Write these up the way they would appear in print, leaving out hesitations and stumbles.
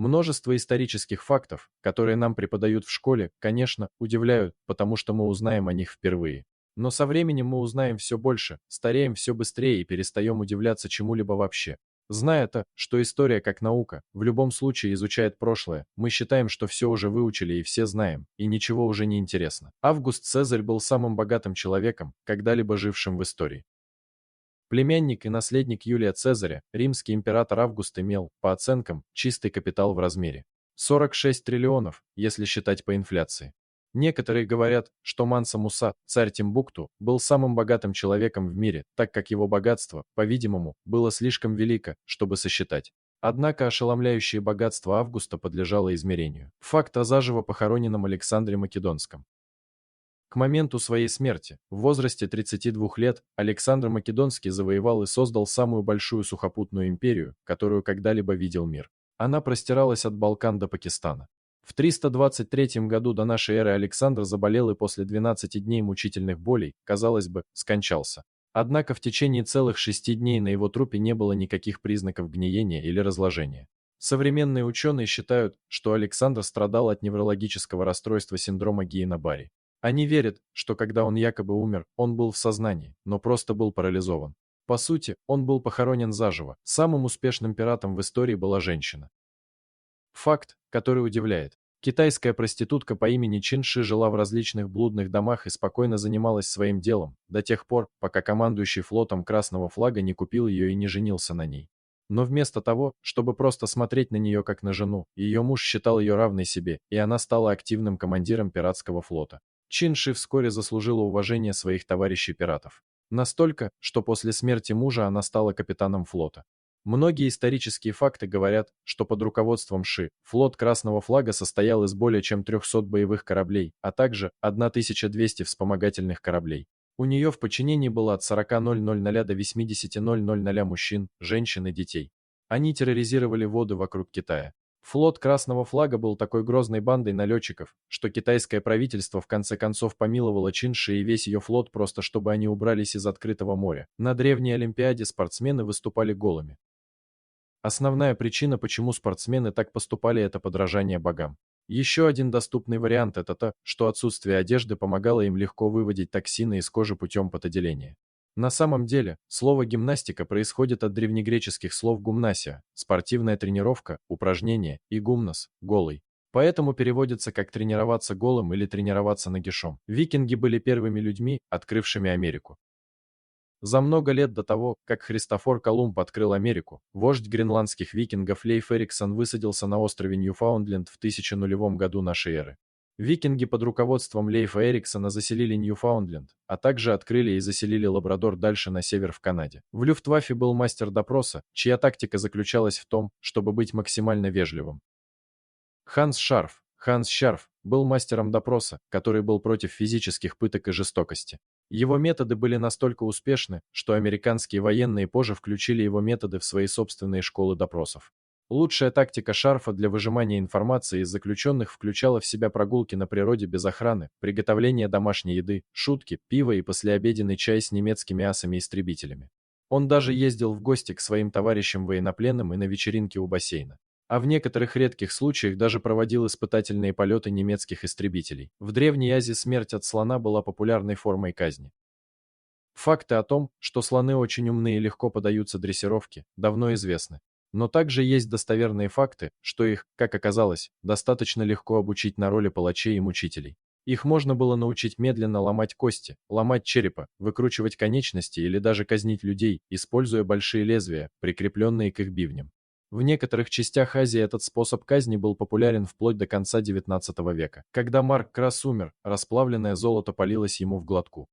Множество исторических фактов, которые нам преподают в школе, конечно, удивляют, потому что мы узнаем о них впервые. Но со временем мы узнаем все больше, стареем все быстрее и перестаем удивляться чему-либо вообще. Зная то, что история как наука в любом случае изучает прошлое, мы считаем, что все уже выучили и все знаем, и ничего уже не интересно. Август Цезарь был самым богатым человеком, когда-либо жившим в истории. Племянник и наследник Юлия Цезаря, римский император Август имел, по оценкам, чистый капитал в размере 46 триллионов, если считать по инфляции. Некоторые говорят, что Манса Муса, царь Тимбукту, был самым богатым человеком в мире, так как его богатство, по-видимому, было слишком велико, чтобы сосчитать. Однако ошеломляющее богатство Августа подлежало измерению. Факт о заживо похороненном Александре Македонском. К моменту своей смерти, в возрасте 32 лет, Александр Македонский завоевал и создал самую большую сухопутную империю, которую когда-либо видел мир. Она простиралась от Балкан до Пакистана. В 323 году до нашей эры Александр заболел и после 12 дней мучительных болей, казалось бы, скончался. Однако в течение целых 6 дней на его трупе не было никаких признаков гниения или разложения. Современные ученые считают, что Александр страдал от неврологического расстройства синдрома Гиена-Барри. Они верят, что когда он якобы умер, он был в сознании, но просто был парализован. По сути, он был похоронен заживо. Самым успешным пиратом в истории была женщина. Факт, который удивляет. Китайская проститутка по имени Чин Ши жила в различных блудных домах и спокойно занималась своим делом, до тех пор, пока командующий флотом Красного Флага не купил ее и не женился на ней. Но вместо того, чтобы просто смотреть на нее как на жену, ее муж считал ее равной себе, и она стала активным командиром пиратского флота. Чин Ши вскоре заслужила уважение своих товарищей-пиратов. Настолько, что после смерти мужа она стала капитаном флота. Многие исторические факты говорят, что под руководством Ши флот Красного Флага состоял из более чем 300 боевых кораблей, а также 1200 вспомогательных кораблей. У нее в подчинении было от 40,000 до 80,000 мужчин, женщин и детей. Они терроризировали воды вокруг Китая. Флот Красного Флага был такой грозной бандой налетчиков, что китайское правительство в конце концов помиловало Чин Ши и весь ее флот просто чтобы они убрались из открытого моря. На древней Олимпиаде спортсмены выступали голыми. Основная причина, почему спортсмены так поступали, это подражание богам. Еще один доступный вариант это то, что отсутствие одежды помогало им легко выводить токсины из кожи путем потоотделения. На самом деле, слово гимнастика происходит от древнегреческих слов гумнасия, спортивная тренировка, упражнение, и гумнос, голый. Поэтому переводится как тренироваться голым или тренироваться нагишом. Викинги были первыми людьми, открывшими Америку. За много лет до того, как Христофор Колумб открыл Америку, вождь гренландских викингов Лейф Эриксон высадился на острове Ньюфаундленд в 1000 году нашей эры. Викинги под руководством Лейфа Эриксона заселили Ньюфаундленд, а также открыли и заселили Лабрадор дальше на север в Канаде. В Люфтваффе был мастер допроса, чья тактика заключалась в том, чтобы быть максимально вежливым. Ханс Шарф. Ханс Шарф был мастером допроса, который был против физических пыток и жестокости. Его методы были настолько успешны, что американские военные позже включили его методы в свои собственные школы допросов. Лучшая тактика Шарфа для выжимания информации из заключенных включала в себя прогулки на природе без охраны, приготовление домашней еды, шутки, пиво и послеобеденный чай с немецкими асами-истребителями. Он даже ездил в гости к своим товарищам военнопленным и на вечеринки у бассейна. А в некоторых редких случаях даже проводил испытательные полеты немецких истребителей. В Древней Азии смерть от слона была популярной формой казни. Факты о том, что слоны очень умны и легко поддаются дрессировке, давно известны. Но также есть достоверные факты, что их, как оказалось, достаточно легко обучить на роли палачей и мучителей. Их можно было научить медленно ломать кости, ломать черепа, выкручивать конечности или даже казнить людей, используя большие лезвия, прикрепленные к их бивням. В некоторых частях Азии этот способ казни был популярен вплоть до конца XIX века. Когда Марк Крас умер, расплавленное золото полилось ему в глотку.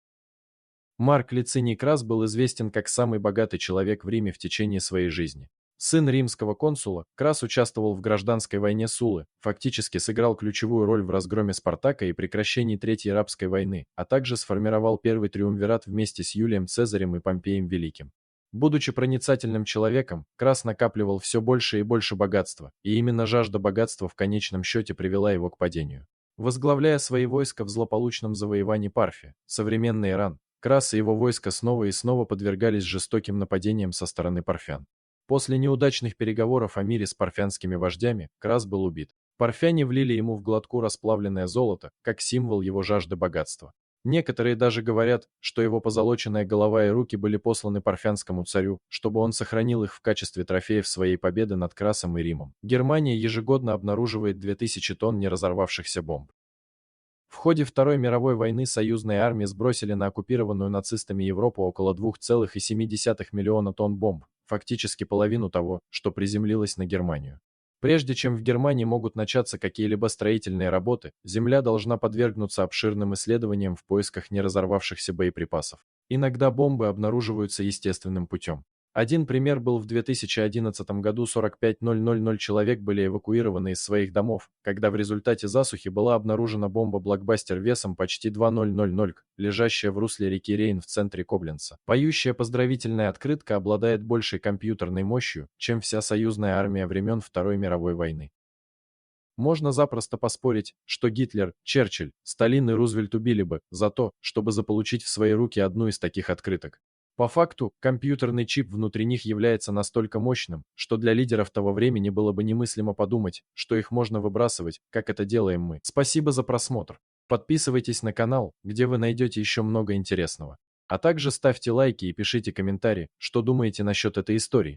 Марк Лициний Крас был известен как самый богатый человек в Риме в течение своей жизни. Сын римского консула, Крас участвовал в гражданской войне Суллы, фактически сыграл ключевую роль в разгроме Спартака и прекращении Третьей рабской войны, а также сформировал первый триумвират вместе с Юлием Цезарем и Помпеем Великим. Будучи проницательным человеком, Крас накапливал все больше и больше богатства, и именно жажда богатства в конечном счете привела его к падению. Возглавляя свои войска в злополучном завоевании Парфи, современный Иран, Крас и его войска снова и снова подвергались жестоким нападениям со стороны парфян. После неудачных переговоров о мире с парфянскими вождями, Крас был убит. Парфяне влили ему в глотку расплавленное золото, как символ его жажды богатства. Некоторые даже говорят, что его позолоченная голова и руки были посланы парфянскому царю, чтобы он сохранил их в качестве трофеев своей победы над Красом и Римом. Германия ежегодно обнаруживает 2000 тонн неразорвавшихся бомб. В ходе Второй мировой войны союзные армии сбросили на оккупированную нацистами Европу около 2,7 миллиона тонн бомб, фактически половину того, что приземлилось на Германию. Прежде чем в Германии могут начаться какие-либо строительные работы, земля должна подвергнуться обширным исследованиям в поисках неразорвавшихся боеприпасов. Иногда бомбы обнаруживаются естественным путем. Один пример был в 2011 году. 45 000 человек были эвакуированы из своих домов, когда в результате засухи была обнаружена бомба-блокбастер весом почти 2000, лежащая в русле реки Рейн в центре Кобленца. Поющая поздравительная открытка обладает большей компьютерной мощью, чем вся союзная армия времен Второй мировой войны. Можно запросто поспорить, что Гитлер, Черчилль, Сталин и Рузвельт убили бы за то, чтобы заполучить в свои руки одну из таких открыток. По факту, компьютерный чип внутри них является настолько мощным, что для лидеров того времени было бы немыслимо подумать, что их можно выбрасывать, как это делаем мы. Спасибо за просмотр. Подписывайтесь на канал, где вы найдете еще много интересного. А также ставьте лайки и пишите комментарии, что думаете насчет этой истории.